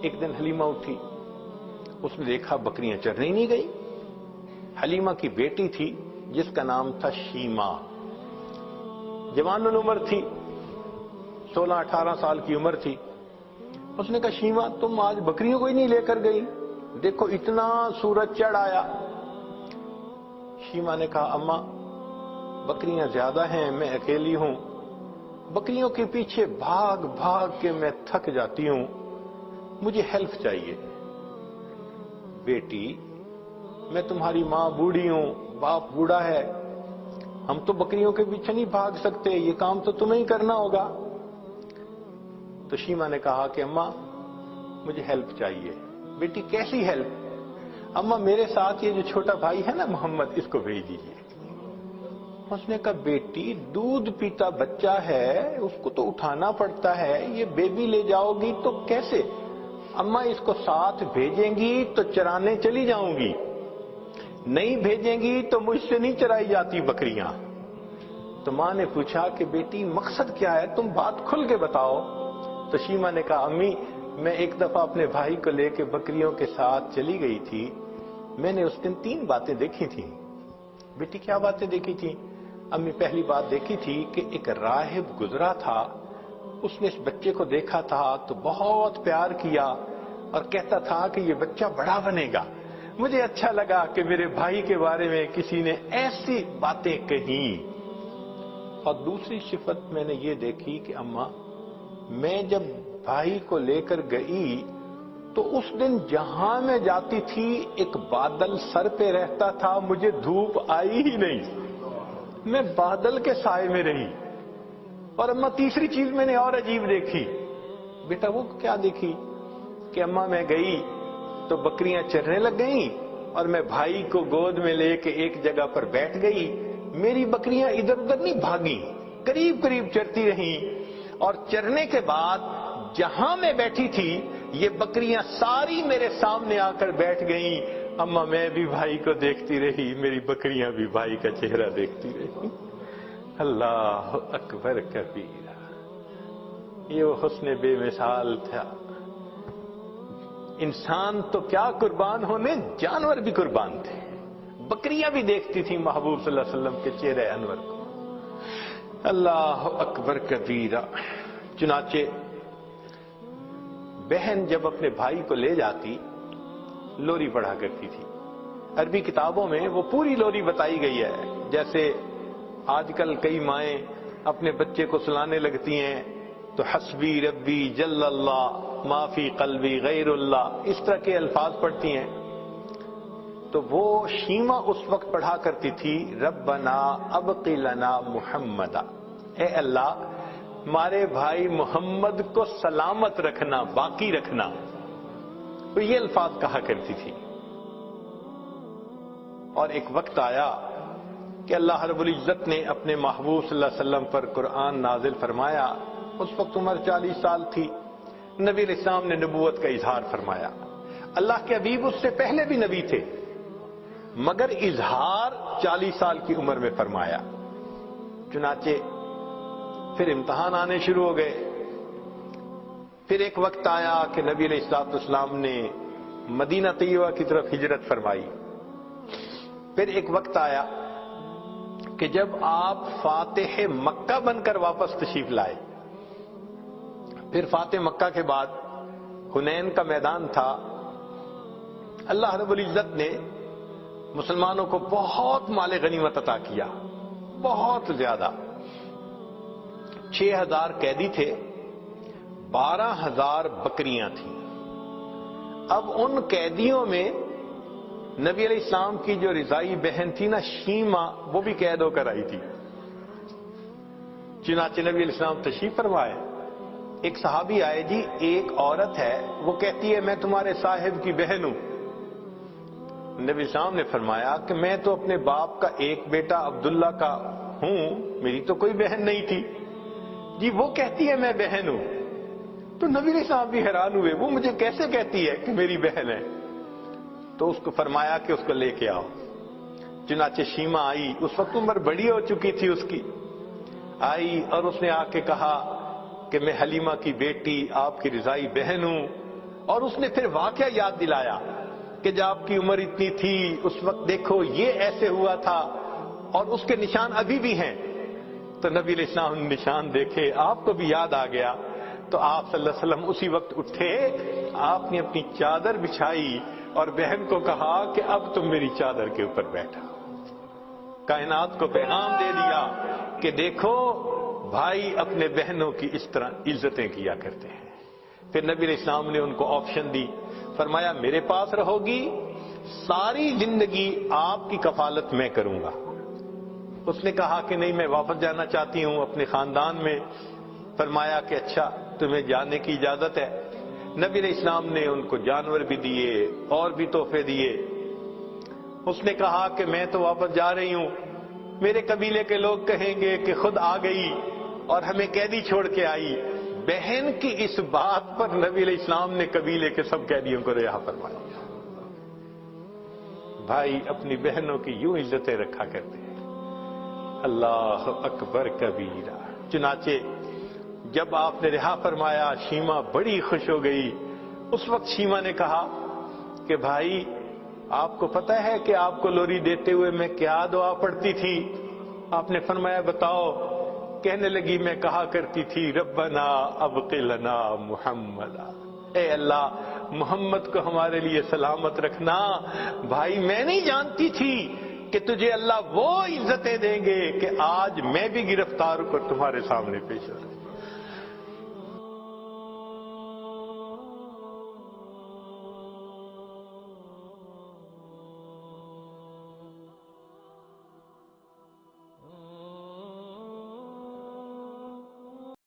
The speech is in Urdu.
ایک دن حلیمہ اٹھی، اس نے دیکھا بکریاں چرنے ہی نہیں گئی۔ حلیمہ کی بیٹی تھی جس کا نام تھا شیمہ، جوان العمر تھی، 16-18 سال کی عمر تھی۔ اس نے کہا شیمہ تم آج بکریوں کو ہی نہیں لے کر گئی، دیکھو اتنا سورج چڑھ آیا۔ شیمہ نے کہا اماں بکریاں زیادہ ہیں، میں اکیلی ہوں، بکریوں کے پیچھے بھاگ بھاگ کے میں تھک جاتی ہوں، مجھے ہیلپ چاہیے۔ بیٹی میں تمہاری ماں بوڑھی ہوں، باپ بوڑھا ہے، ہم تو بکریوں کے پیچھے نہیں بھاگ سکتے، یہ کام تو تمہیں ہی کرنا ہوگا۔ تو شیمہ نے کہا کہ اماں مجھے ہیلپ چاہیے۔ بیٹی کیسی ہیلپ؟ اماں میرے ساتھ یہ جو چھوٹا بھائی ہے نا محمد، اس کو بھیج دیجیے۔ اس نے کہا بیٹی دودھ پیتا بچہ ہے، اس کو تو اٹھانا پڑتا ہے، یہ بیبی لے جاؤ گی تو کیسے؟ اماں اس کو ساتھ بھیجیں گی تو چرانے چلی جاؤں گی، نہیں بھیجیں گی تو مجھ سے نہیں چرائی جاتی بکریاں۔ تو ماں نے پوچھا کہ بیٹی مقصد کیا ہے، تم بات کھل کے بتاؤ۔ تو شیمہ نے کہا امی میں ایک دفعہ اپنے بھائی کو لے کے بکریوں کے ساتھ چلی گئی تھی، میں نے اس دن 3 باتیں دیکھی تھیں۔ بیٹی کیا باتیں دیکھی تھیں؟ امی پہلی بات دیکھی تھی کہ ایک راہب گزرا تھا، اس نے اس بچے کو دیکھا تھا تو بہت پیار کیا اور کہتا تھا کہ یہ بچہ بڑا بنے گا۔ مجھے اچھا لگا کہ میرے بھائی کے بارے میں کسی نے ایسی باتیں کہیں۔ اور دوسری صفت میں نے یہ دیکھی کہ اماں میں جب بھائی کو لے کر گئی تو اس دن جہاں میں جاتی تھی ایک بادل سر پہ رہتا تھا، مجھے دھوپ آئی ہی نہیں، میں بادل کے سائے میں رہی۔ اور اماں تیسری چیز میں نے اور عجیب دیکھی۔ بیٹا وہ کیا دیکھی؟ کہ اماں میں گئی تو بکریاں چرنے لگ گئیں اور میں بھائی کو گود میں لے کے ایک جگہ پر بیٹھ گئی، میری بکریاں ادھر ادھر نہیں بھاگیں، قریب قریب چرتی رہیں، اور چرنے کے بعد جہاں میں بیٹھی تھی یہ بکریاں ساری میرے سامنے آ کر بیٹھ گئیں۔ اماں میں بھی بھائی کو دیکھتی رہی، میری بکریاں بھی بھائی کا چہرہ دیکھتی رہی۔ اللہ اکبر کبیرہ، یہ وہ حسن بے مثال تھا۔ انسان تو کیا قربان ہونے، جانور بھی قربان تھے، بکریاں بھی دیکھتی تھیں محبوب صلی اللہ علیہ وسلم کے چہرے انور کو۔ اللہ اکبر کبیرہ۔ چنانچہ بہن جب اپنے بھائی کو لے جاتی لوری پڑھا کرتی تھی۔ عربی کتابوں میں وہ پوری لوری بتائی گئی ہے، جیسے آج کل کئی مائیں اپنے بچے کو سلانے لگتی ہیں تو حسبی ربی جل اللہ ما فی قلبی غیر اللہ، اس طرح کے الفاظ پڑھتی ہیں۔ تو وہ شیمہ اس وقت پڑھا کرتی تھی ربنا ابقی لنا محمدا، اے اللہ ہمارے بھائی محمد کو سلامت رکھنا، باقی رکھنا، تو یہ الفاظ کہا کرتی تھی۔ اور ایک وقت آیا کہ اللہ رب العزت نے اپنے محبوب صلی اللہ علیہ وسلم پر قرآن نازل فرمایا، اس وقت عمر 40 سال تھی، نبی علیہ السلام نے نبوت کا اظہار فرمایا۔ اللہ کے حبیب اس سے پہلے بھی نبی تھے، مگر اظہار 40 سال کی عمر میں فرمایا۔ چنانچہ پھر امتحان آنے شروع ہو گئے۔ پھر ایک وقت آیا کہ نبی علیہ السلام نے مدینہ طیبہ کی طرف ہجرت فرمائی۔ پھر ایک وقت آیا کہ جب آپ فاتح مکہ بن کر واپس تشریف لائے۔ پھر فاتح مکہ کے بعد حنین کا میدان تھا، اللہ رب العزت نے مسلمانوں کو بہت مال غنیمت عطا کیا، بہت زیادہ۔ 6000 قیدی تھے، 12000 بکریاں تھیں۔ اب ان قیدیوں میں نبی علیہ السلام کی جو رضائی بہن تھی نا شیمہ، وہ بھی قید ہو کر آئی تھی۔ چنانچہ نبی علیہ السلام تشریف فرمائے، ایک صحابی آئے، جی ایک عورت ہے وہ کہتی ہے میں تمہارے صاحب کی بہن ہوں۔ نبی السلام نے فرمایا کہ میں تو اپنے باپ کا ایک بیٹا عبداللہ کا ہوں، میری تو کوئی بہن نہیں تھی۔ جی وہ کہتی ہے میں بہن ہوں۔ تو نبی علیہ السلام بھی حیران ہوئے، وہ مجھے کیسے کہتی ہے کہ میری بہن ہے؟ تو اس کو فرمایا کہ اس کو لے کے آؤ۔ چنانچہ شیمہ آئی، اس وقت عمر بڑی ہو چکی تھی اس کی، آئی اور اس نے آ کے کہا کہ میں حلیمہ کی بیٹی آپ کی رضائی بہن ہوں، اور اس نے پھر واقعہ یاد دلایا کہ جب آپ کی عمر اتنی تھی اس وقت دیکھو یہ ایسے ہوا تھا اور اس کے نشان ابھی بھی ہیں. تو نبی علیہ السلام نے نشان دیکھے, آپ کو بھی یاد آ گیا. تو آپ صلی اللہ علیہ وسلم اسی وقت اٹھے, آپ نے اپنی چادر بچھائی اور بہن کو کہا کہ اب تم میری چادر کے اوپر بیٹھا. کائنات کو پیغام دے دیا کہ دیکھو بھائی اپنے بہنوں کی اس طرح عزتیں کیا کرتے ہیں. پھر نبی علیہ السلام نے ان کو آپشن دی, فرمایا میرے پاس رہو گی, ساری زندگی آپ کی کفالت میں کروں گا. اس نے کہا کہ نہیں, میں واپس جانا چاہتی ہوں اپنے خاندان میں. فرمایا کہ اچھا تمہیں جانے کی اجازت ہے. نبی علیہ السلام نے ان کو جانور بھی دیے اور بھی تحفے دیے. اس نے کہا کہ میں تو واپس جا رہی ہوں, میرے قبیلے کے لوگ کہیں گے کہ خود آ گئی اور ہمیں قیدی چھوڑ کے آئی. بہن کی اس بات پر نبی علیہ السلام نے قبیلے کے سب قیدیوں کو رہا فرمایا. بھائی اپنی بہنوں کی یوں عزتیں رکھا کرتے ہیں. اللہ اکبر کبیرہ. چنانچہ جب آپ نے رہا فرمایا شیما بڑی خوش ہو گئی. اس وقت شیما نے کہا کہ بھائی آپ کو پتہ ہے کہ آپ کو لوری دیتے ہوئے میں کیا دعا پڑھتی تھی؟ آپ نے فرمایا بتاؤ. کہنے لگی میں کہا کرتی تھی ربنا ابق لنا محمدا, اے اللہ محمد کو ہمارے لیے سلامت رکھنا. بھائی میں نہیں جانتی تھی کہ تجھے اللہ وہ عزتیں دیں گے کہ آج میں بھی گرفتار ہو کر تمہارے سامنے پیش ہو رہا ہوں.